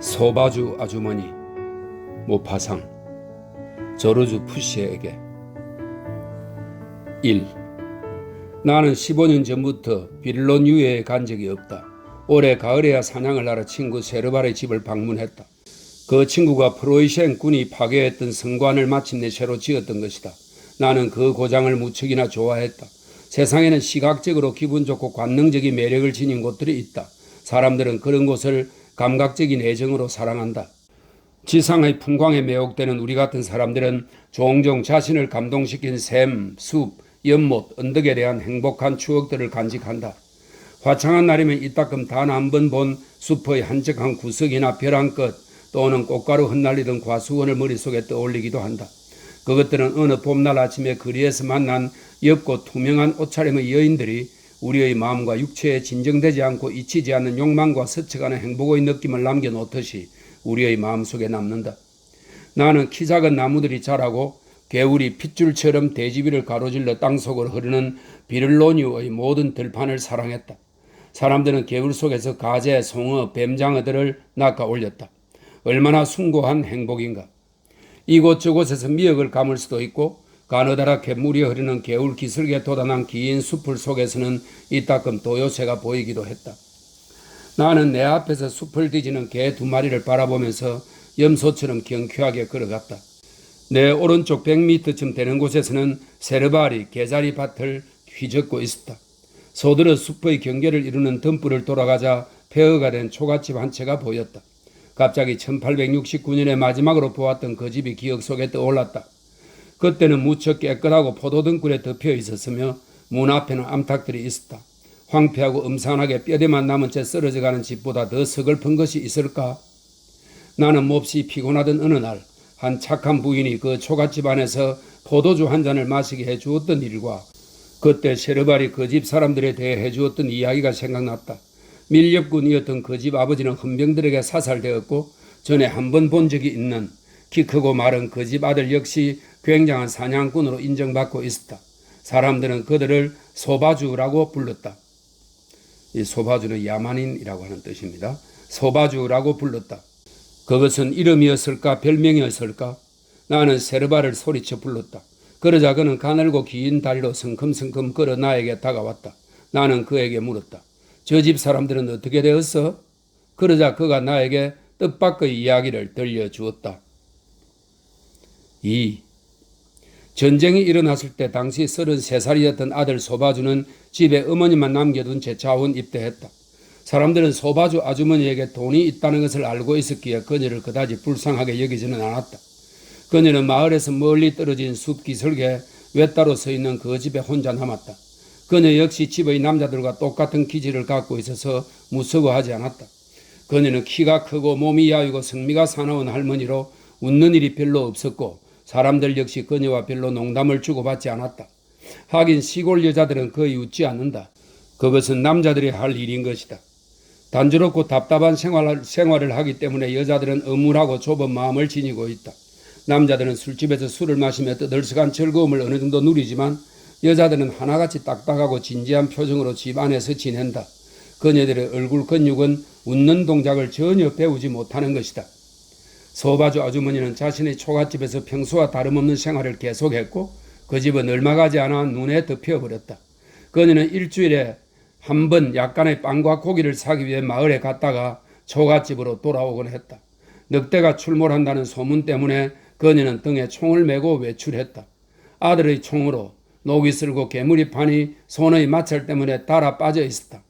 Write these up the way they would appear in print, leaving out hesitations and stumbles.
소바주 아주머니 모파상 저르주 푸시에게 1. 나는 15년 전부터 빌론 유해에 간 적이 없다. 올해 가을에야 사냥을 하러 친구 세르발의 집을 방문했다. 그 친구가 프로이센 군이 파괴했던 성관을 마침내 새로 지었던 것이다. 나는 그 고장을 무척이나 좋아했다. 세상에는 시각적으로 기분 좋고 관능적인 매력을 지닌 곳들이 있다. 사람들은 그런 곳을 감각적인 애정으로 사랑한다. 지상의 풍광에 매혹되는 우리 같은 사람들은 종종 자신을 감동시킨 샘, 숲, 연못, 언덕에 대한 행복한 추억들을 간직한다. 화창한 날이면 이따금 단 한 번 본 숲의 한적한 구석이나 별 한 끝 또는 꽃가루 흩날리던 과수원을 머릿속에 떠올리기도 한다. 그것들은 어느 봄날 아침에 거리에서 만난 옅고 투명한 옷차림의 여인들이 우리의 마음과 육체에 진정되지 않고 잊히지 않는 욕망과 스쳐가는 행복의 느낌을 남겨놓듯이 우리의 마음속에 남는다. 나는 키 작은 나무들이 자라고 개울이 핏줄처럼 대지 위를 가로질러 땅속으로 흐르는 비를로니우의 모든 들판을 사랑했다. 사람들은 개울 속에서 가재, 송어, 뱀장어들을 낚아 올렸다. 얼마나 숭고한 행복인가. 이곳저곳에서 미역을 감을 수도 있고 가느다랗게 물이 흐르는 개울 기슭에 돋아난 긴 숲을 속에서는 이따금 도요새가 보이기도 했다. 나는 내 앞에서 숲을 뒤지는 개 2마리를 바라보면서 염소처럼 경쾌하게 걸어갔다. 내 오른쪽 100m쯤 되는 곳에서는 세르발이 개자리 밭을 휘젓고 있었다. 소들은 숲의 경계를 이루는 덤불을 돌아가자 폐허가 된 초가집 한 채가 보였다. 갑자기 1869년에 마지막으로 보았던 그 집이 기억 속에 떠올랐다. 그때는 무척 깨끗하고 포도등굴에 덮여 있었으며 문 앞에는 암탉들이 있었다. 황폐하고 음산하게 뼈대만 남은 채 쓰러져가는 집보다 더 서글픈 것이 있을까? 나는 몹시 피곤하던 어느 날 한 착한 부인이 그 초가집 안에서 포도주 한 잔을 마시게 해주었던 일과 그때 세르발이 그 집 사람들에 대해 해주었던 이야기가 생각났다. 밀렵군이었던 그 집 아버지는 헌병들에게 사살되었고 전에 한 번 본 적이 있는 키 크고 마른 그 집 아들 역시 굉장한 사냥꾼으로 인정받고 있었다. 사람들은 그들을 소바주라고 불렀다. 이 소바주는 야만인이라고 하는 뜻입니다. 소바주라고 불렀다. 그것은 이름이었을까 별명이었을까? 나는 세르바를 소리쳐 불렀다. 그러자 그는 가늘고 긴 다리로 성큼성큼 걸어 나에게 다가왔다. 나는 그에게 물었다. 저 집 사람들은 어떻게 되었어? 그러자 그가 나에게 뜻밖의 이야기를 들려주었다. 2. 전쟁이 일어났을 때 당시 33살이었던 아들 소바주는 집에 어머니만 남겨둔 채 자원 입대했다. 사람들은 소바주 아주머니에게 돈이 있다는 것을 알고 있었기에 그녀를 그다지 불쌍하게 여기지는 않았다. 그녀는 마을에서 멀리 떨어진 숲 기슭에 외따로 서 있는 그 집에 혼자 남았다. 그녀 역시 집의 남자들과 똑같은 기질을 갖고 있어서 무서워하지 않았다. 그녀는 키가 크고 몸이 야위고 성미가 사나운 할머니로 웃는 일이 별로 없었고 사람들 역시 그녀와 별로 농담을 주고받지 않았다. 하긴 시골 여자들은 거의 웃지 않는다. 그것은 남자들이 할 일인 것이다. 단조롭고 답답한 생활을 하기 때문에 여자들은 음울하고 좁은 마음을 지니고 있다. 남자들은 술집에서 술을 마시며 떠들썩한 즐거움을 어느 정도 누리지만 여자들은 하나같이 딱딱하고 진지한 표정으로 집 안에서 지낸다. 그녀들의 얼굴 근육은 웃는 동작을 전혀 배우지 못하는 것이다. 소바주 아주머니는 자신의 초가집에서 평소와 다름없는 생활을 계속했고 그 집은 얼마 가지 않아 눈에 덮여버렸다. 그녀는 일주일에 한 번 약간의 빵과 고기를 사기 위해 마을에 갔다가 초가집으로 돌아오곤 했다. 늑대가 출몰한다는 소문 때문에 그녀는 등에 총을 메고 외출했다. 아들의 총으로 녹이 슬고 개물이 파니 손의 마찰 때문에 달아 빠져 있었다.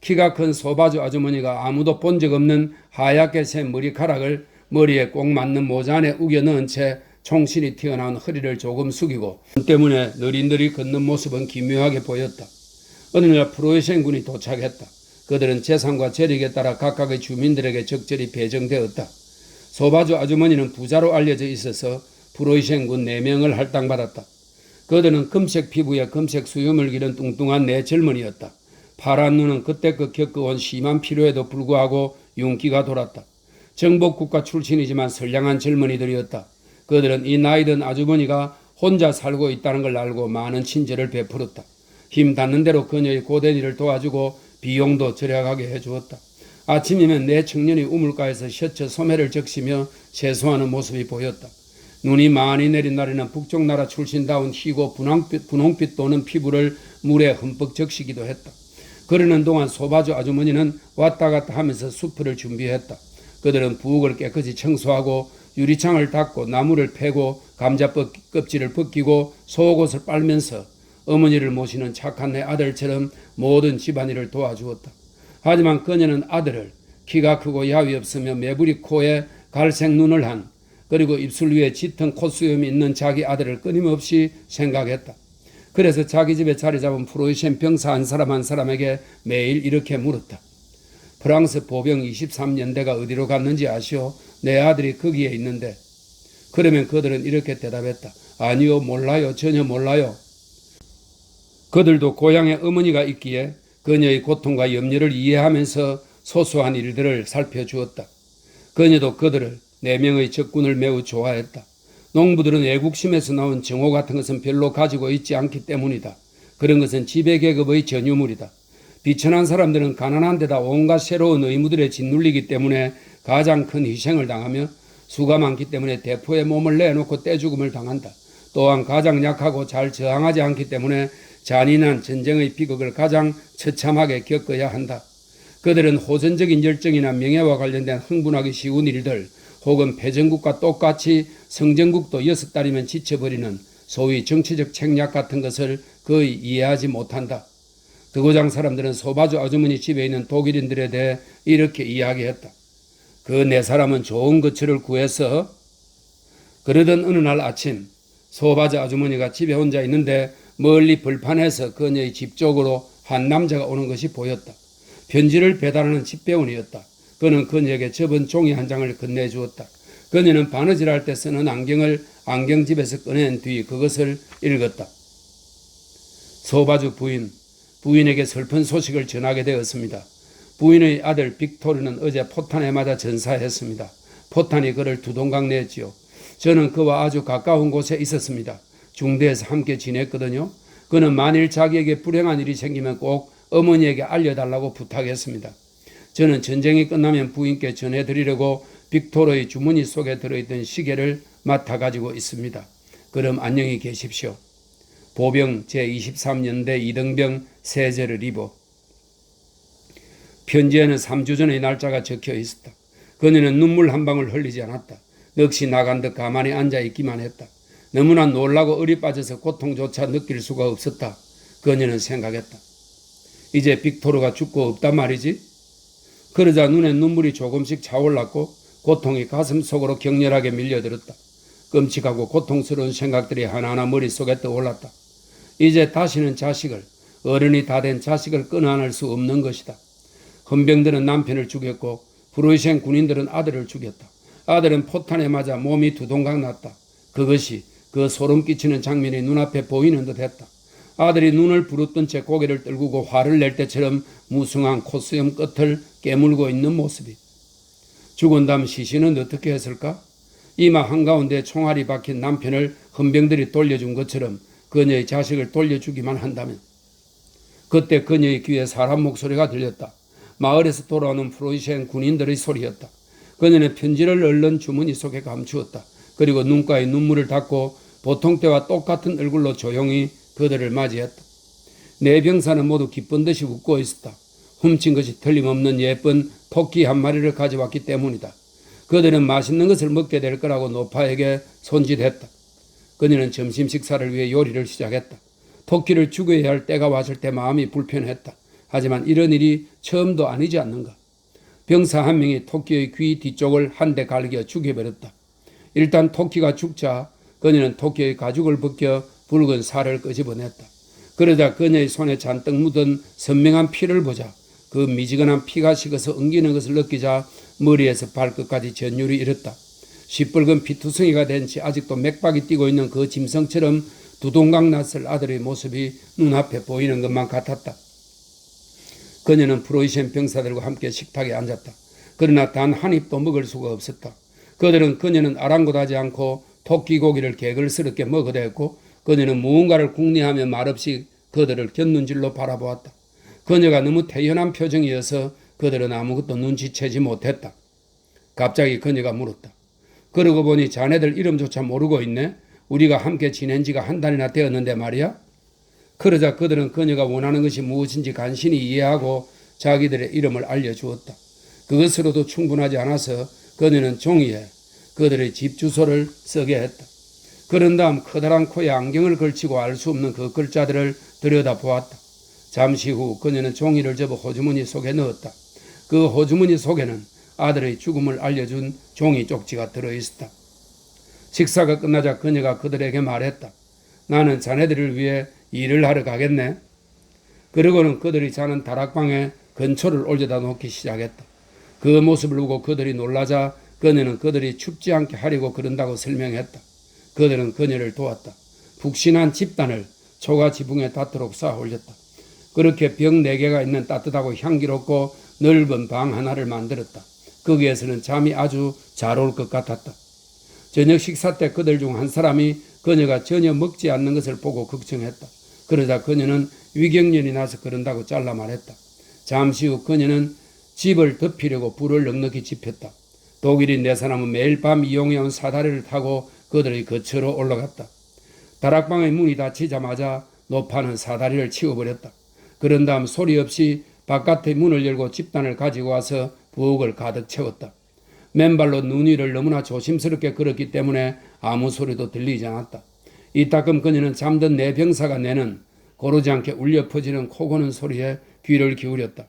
키가 큰 소바주 아주머니가 아무도 본 적 없는 하얗게 샌 머리카락을 머리에 꼭 맞는 모자 안에 우겨 넣은 채 총신이 튀어나온 허리를 조금 숙이고 때문에 느릿느릿 걷는 모습은 기묘하게 보였다. 어느 날 프로이센 군이 도착했다. 그들은 재산과 재력에 따라 각각의 주민들에게 적절히 배정되었다. 소바주 아주머니는 부자로 알려져 있어서 프로이센 군 4명을 할당받았다. 그들은 금색 피부에 금색 수염을 기른 뚱뚱한 4 젊은이였다. 파란 눈은 그때껏 겪어온 심한 피로에도 불구하고 윤기가 돌았다. 정복국가 출신이지만 선량한 젊은이들이었다. 그들은 이 나이든 아주머니가 혼자 살고 있다는 걸 알고 많은 친절을 베풀었다. 힘 닿는 대로 그녀의 고된 일을 도와주고 비용도 절약하게 해주었다. 아침이면 내 청년이 우물가에서 셔츠 소매를 적시며 세수하는 모습이 보였다. 눈이 많이 내린 날에는 북쪽 나라 출신다운 희고 분홍빛 도는 피부를 물에 흠뻑 적시기도 했다. 그러는 동안 소바주 아주머니는 왔다 갔다 하면서 수프를 준비했다. 그들은 부엌을 깨끗이 청소하고 유리창을 닦고 나무를 패고 감자 껍질을 벗기고 속옷을 빨면서 어머니를 모시는 착한 내 아들처럼 모든 집안일을 도와주었다. 하지만 그녀는 아들을 키가 크고 야위 없으며 매부리 코에 갈색 눈을 한 그리고 입술 위에 짙은 콧수염이 있는 자기 아들을 끊임없이 생각했다. 그래서 자기 집에 자리 잡은 프로이센 병사 한 사람에게 매일 이렇게 물었다. 프랑스 보병 23년대가 어디로 갔는지 아시오? 내 아들이 거기에 있는데. 그러면 그들은 이렇게 대답했다. 아니요, 몰라요. 전혀 몰라요. 그들도 고향에 어머니가 있기에 그녀의 고통과 염려를 이해하면서 소소한 일들을 살펴주었다. 그녀도 그들을 4명의 적군을 매우 좋아했다. 농부들은 애국심에서 나온 정오 같은 것은 별로 가지고 있지 않기 때문이다. 그런 것은 지배계급의 전유물이다. 비천한 사람들은 가난한 데다 온갖 새로운 의무들에 짓눌리기 때문에 가장 큰 희생을 당하며 수가 많기 때문에 대포에 몸을 내놓고 떼죽음을 당한다. 또한 가장 약하고 잘 저항하지 않기 때문에 잔인한 전쟁의 비극을 가장 처참하게 겪어야 한다. 그들은 호전적인 열정이나 명예와 관련된 흥분하기 쉬운 일들 혹은 패전국과 똑같이 성전국도 6달이면 지쳐버리는 소위 정치적 책략 같은 것을 거의 이해하지 못한다. 드고장 사람들은 소바주 아주머니 집에 있는 독일인들에 대해 이렇게 이야기했다. 그 4사람은 좋은 거처를 구해서 그러던 어느 날 아침 소바주 아주머니가 집에 혼자 있는데 멀리 벌판에서 그녀의 집 쪽으로 한 남자가 오는 것이 보였다. 편지를 배달하는 집배원이었다. 그는 그녀에게 접은 종이 한 장을 건네주었다. 그녀는 바느질할 때 쓰는 안경을 안경집에서 꺼낸 뒤 그것을 읽었다. 소바주 부인에게 슬픈 소식을 전하게 되었습니다. 부인의 아들 빅토르는 어제 포탄에 맞아 전사했습니다. 포탄이 그를 두동강 냈지요. 저는 그와 아주 가까운 곳에 있었습니다. 중대에서 함께 지냈거든요. 그는 만일 자기에게 불행한 일이 생기면 꼭 어머니에게 알려달라고 부탁했습니다. 저는 전쟁이 끝나면 부인께 전해드리려고 빅토르의 주머니 속에 들어있던 시계를 맡아가지고 있습니다. 그럼 안녕히 계십시오. 보병 제23년대 이등병 세제르 리버. 편지에는 3주 전의 날짜가 적혀 있었다. 그녀는 눈물 한 방울 흘리지 않았다. 넋이 나간 듯 가만히 앉아있기만 했다. 너무나 놀라고 얼이 빠져서 고통조차 느낄 수가 없었다. 그녀는 생각했다. 이제 빅토르가 죽고 없단 말이지? 그러자 눈에 눈물이 조금씩 차올랐고 고통이 가슴 속으로 격렬하게 밀려들었다. 끔찍하고 고통스러운 생각들이 하나하나 머릿속에 떠올랐다. 이제 다시는 어른이 다 된 자식을 끊어안을 수 없는 것이다. 헌병들은 남편을 죽였고 프로이센 군인들은 아들을 죽였다. 아들은 포탄에 맞아 몸이 두동강 났다. 그것이 그 소름 끼치는 장면이 눈앞에 보이는 듯 했다. 아들이 눈을 부릅뜬 채 고개를 떨구고 화를 낼 때처럼 무성한 콧수염 끝을 깨물고 있는 모습이. 죽은 다음 시신은 어떻게 했을까? 이마 한가운데 총알이 박힌 남편을 헌병들이 돌려준 것처럼 그녀의 자식을 돌려주기만 한다면. 그때 그녀의 귀에 사람 목소리가 들렸다. 마을에서 돌아오는 프로이센 군인들의 소리였다. 그녀는 편지를 얼른 주머니 속에 감추었다. 그리고 눈가에 눈물을 닦고 보통 때와 똑같은 얼굴로 조용히 그들을 맞이했다. 4병사는 모두 기쁜 듯이 웃고 있었다. 훔친 것이 틀림없는 예쁜 토끼 한 마리를 가져왔기 때문이다. 그들은 맛있는 것을 먹게 될 거라고 노파에게 손짓했다. 그녀는 점심 식사를 위해 요리를 시작했다. 토끼를 죽여야 할 때가 왔을 때 마음이 불편했다. 하지만 이런 일이 처음도 아니지 않는가. 병사 한 명이 토끼의 귀 뒤쪽을 한 대 갈겨 죽여버렸다. 일단 토끼가 죽자 그녀는 토끼의 가죽을 벗겨 붉은 살을 끄집어냈다. 그러자 그녀의 손에 잔뜩 묻은 선명한 피를 보자 그 미지근한 피가 식어서 엉기는 것을 느끼자 머리에서 발끝까지 전율이 일었다. 시뻘건 피투성이가 된 채 아직도 맥박이 뛰고 있는 그 짐승처럼 두동강 났을 아들의 모습이 눈앞에 보이는 것만 같았다. 그녀는 프로이센 병사들과 함께 식탁에 앉았다. 그러나 단 한 입도 먹을 수가 없었다. 그녀는 아랑곳하지 않고 토끼 고기를 개걸스럽게 먹어대었고 그녀는 무언가를 궁리하며 말없이 그들을 곁눈질로 바라보았다. 그녀가 너무 태연한 표정이어서 그들은 아무것도 눈치채지 못했다. 갑자기 그녀가 물었다. 그러고 보니 자네들 이름조차 모르고 있네? 우리가 함께 지낸 지가 한 달이나 되었는데 말이야? 그러자 그들은 그녀가 원하는 것이 무엇인지 간신히 이해하고 자기들의 이름을 알려주었다. 그것으로도 충분하지 않아서 그녀는 종이에 그들의 집 주소를 쓰게 했다. 그런 다음 커다란 코에 안경을 걸치고 알 수 없는 그 글자들을 들여다보았다. 잠시 후 그녀는 종이를 접어 호주머니 속에 넣었다. 그 호주머니 속에는 아들의 죽음을 알려준 종이 쪽지가 들어있었다. 식사가 끝나자 그녀가 그들에게 말했다. 나는 자네들을 위해 일을 하러 가겠네. 그러고는 그들이 자는 다락방에 건초를 올려다 놓기 시작했다. 그 모습을 보고 그들이 놀라자 그녀는 그들이 춥지 않게 하려고 그런다고 설명했다. 그들은 그녀를 도왔다. 푹신한 집단을 초가 지붕에 닿도록 쌓아 올렸다. 그렇게 벽 4개가 있는 따뜻하고 향기롭고 넓은 방 하나를 만들었다. 거기에서는 잠이 아주 잘 올 것 같았다. 저녁 식사 때 그들 중 한 사람이 그녀가 전혀 먹지 않는 것을 보고 걱정했다. 그러자 그녀는 위경련이 나서 그런다고 잘라 말했다. 잠시 후 그녀는 집을 덮이려고 불을 넉넉히 지폈다. 독일인 4사람은 매일 밤 이용해온 사다리를 타고 그들의 거처로 올라갔다. 다락방의 문이 닫히자마자 노파는 사다리를 치워버렸다. 그런 다음 소리 없이 바깥의 문을 열고 집단을 가지고 와서 부엌을 가득 채웠다. 맨발로 눈 위를 너무나 조심스럽게 걸었기 때문에 아무 소리도 들리지 않았다. 이따금 그녀는 잠든 4병사가 내는 고르지 않게 울려 퍼지는 코 고는 소리에 귀를 기울였다.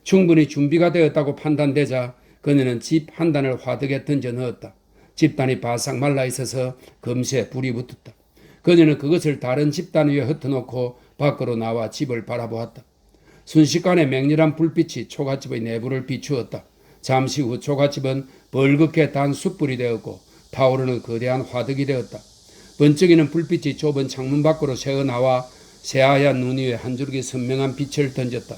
충분히 준비가 되었다고 판단되자 그녀는 집 한 단을 화덕에 던져 넣었다. 집단이 바싹 말라 있어서 금세 불이 붙었다. 그녀는 그것을 다른 집단 위에 흩어놓고 밖으로 나와 집을 바라보았다. 순식간에 맹렬한 불빛이 초가집의 내부를 비추었다. 잠시 후 초가집은 벌겋게 단 숯불이 되었고 타오르는 거대한 화덕이 되었다. 번쩍이는 불빛이 좁은 창문 밖으로 새어나와 새하얀 눈 위에 한 줄기 선명한 빛을 던졌다.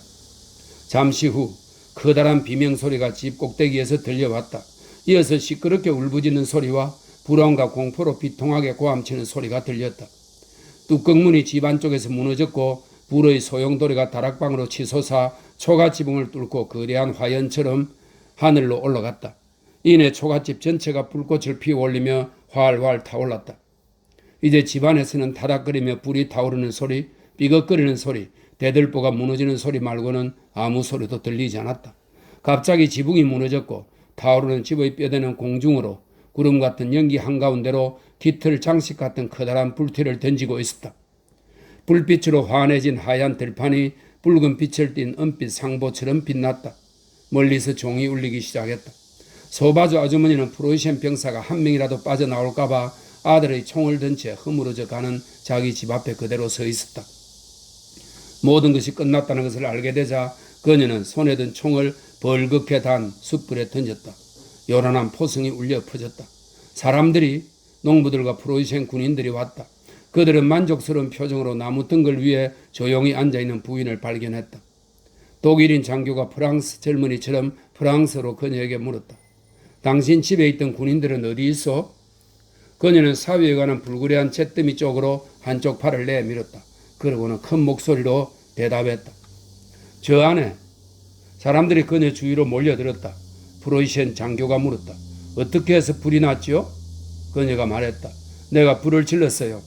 잠시 후 커다란 비명소리가 집 꼭대기에서 들려왔다. 이어서 시끄럽게 울부짖는 소리와 불안과 공포로 비통하게 고함치는 소리가 들렸다. 뚜껑문이 집 안쪽에서 무너졌고 불의 소용돌이가 다락방으로 치솟아 초가지붕을 뚫고 거대한 화연처럼 하늘로 올라갔다. 이내 초가집 전체가 불꽃을 피워올리며 활활 타올랐다. 이제 집안에서는 타닥거리며 불이 타오르는 소리, 삐걱거리는 소리, 대들보가 무너지는 소리 말고는 아무 소리도 들리지 않았다. 갑자기 지붕이 무너졌고 타오르는 집의 뼈대는 공중으로 구름 같은 연기 한가운데로 깃털 장식 같은 커다란 불티를 던지고 있었다. 불빛으로 환해진 하얀 들판이 붉은 빛을 띤 은빛 상보처럼 빛났다. 멀리서 종이 울리기 시작했다. 소바주 아주머니는 프로이센 병사가 한 명이라도 빠져나올까봐 아들의 총을 든 채 허물어져 가는 자기 집 앞에 그대로 서 있었다. 모든 것이 끝났다는 것을 알게 되자 그녀는 손에 든 총을 벌겋게 단 숯불에 던졌다. 요란한 포성이 울려 퍼졌다. 사람들이, 농부들과 프로이센 군인들이 왔다. 그들은 만족스러운 표정으로 나무 덩굴 위에 조용히 앉아있는 부인을 발견했다. 독일인 장교가 프랑스 젊은이처럼 프랑스어로 그녀에게 물었다. 당신 집에 있던 군인들은 어디 있어? 그녀는 사위에 관한 불그레한 잿더미 쪽으로 한쪽 팔을 내밀었다. 그러고는 큰 목소리로 대답했다. 저 안에. 사람들이 그녀 주위로 몰려들었다. 프로이센 장교가 물었다. 어떻게 해서 불이 났지요? 그녀가 말했다. 내가 불을 질렀어요.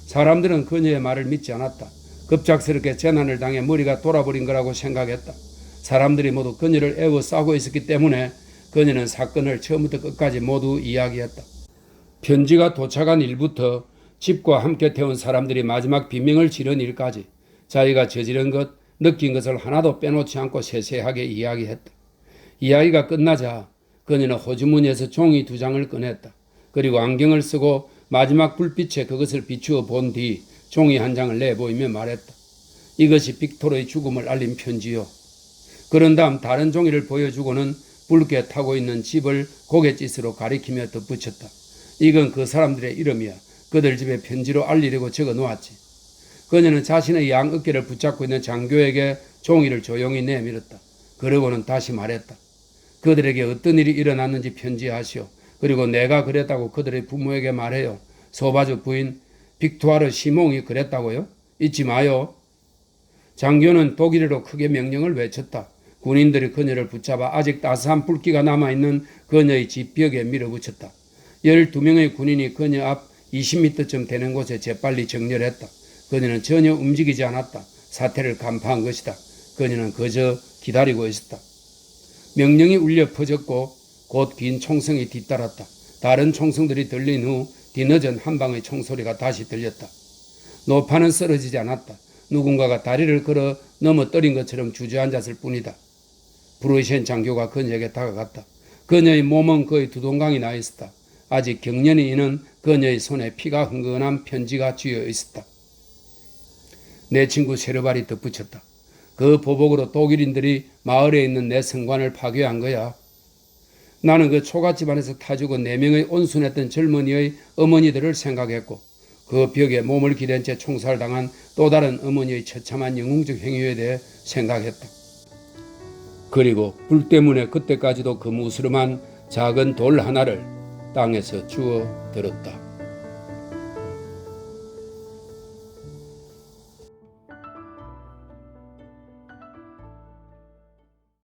사람들은 그녀의 말을 믿지 않았다. 급작스럽게 재난을 당해 머리가 돌아버린 거라고 생각했다. 사람들이 모두 그녀를 애워싸고 있었기 때문에 그녀는 사건을 처음부터 끝까지 모두 이야기했다. 편지가 도착한 일부터 집과 함께 태운 사람들이 마지막 비명을 지른 일까지 자기가 저지른 것, 느낀 것을 하나도 빼놓지 않고 세세하게 이야기했다. 이야기가 끝나자 그녀는 호주머니에서 종이 2장을 꺼냈다. 그리고 안경을 쓰고 마지막 불빛에 그것을 비추어 본 뒤 종이 1장을 내보이며 말했다. 이것이 빅토르의 죽음을 알린 편지요. 그런 다음 다른 종이를 보여주고는 붉게 타고 있는 집을 고갯짓으로 가리키며 덧붙였다. 이건 그 사람들의 이름이야. 그들 집에 편지로 알리려고 적어 놓았지. 그녀는 자신의 양 어깨를 붙잡고 있는 장교에게 종이를 조용히 내밀었다. 그러고는 다시 말했다. 그들에게 어떤 일이 일어났는지 편지하시오. 그리고 내가 그랬다고 그들의 부모에게 말해요. 소바주 부인 빅투아르 시몽이 그랬다고요? 잊지 마요. 장교는 독일어로 크게 명령을 외쳤다. 군인들이 그녀를 붙잡아 아직 따스한 불기가 남아있는 그녀의 집 벽에 밀어붙였다. 12명의 군인이 그녀 앞 20m쯤 되는 곳에 재빨리 정렬했다. 그녀는 전혀 움직이지 않았다. 사태를 간파한 것이다. 그녀는 그저 기다리고 있었다. 명령이 울려 퍼졌고 곧 긴 총성이 뒤따랐다. 다른 총성들이 들린 후 뒤늦은 한 방의 총소리가 다시 들렸다. 노파는 쓰러지지 않았다. 누군가가 다리를 걸어 넘어뜨린 것처럼 주저앉았을 뿐이다. 브루이셴 장교가 그녀에게 다가갔다. 그녀의 몸은 거의 두동강이 나 있었다. 아직 경련이 있는 그녀의 손에 피가 흥건한 편지가 쥐어 있었다. 내 친구 세르발이 덧붙였다. 그 보복으로 독일인들이 마을에 있는 내 성관을 파괴한 거야. 나는 그 초가 집안에서 타 죽은 4명의 온순했던 젊은이의 어머니들을 생각했고 그 벽에 몸을 기댄 채 총살당한 또 다른 어머니의 처참한 영웅적 행위에 대해 생각했다. 그리고 불 때문에 그때까지도 그 무스름한 작은 돌 하나를 땅에서 주워 들었다.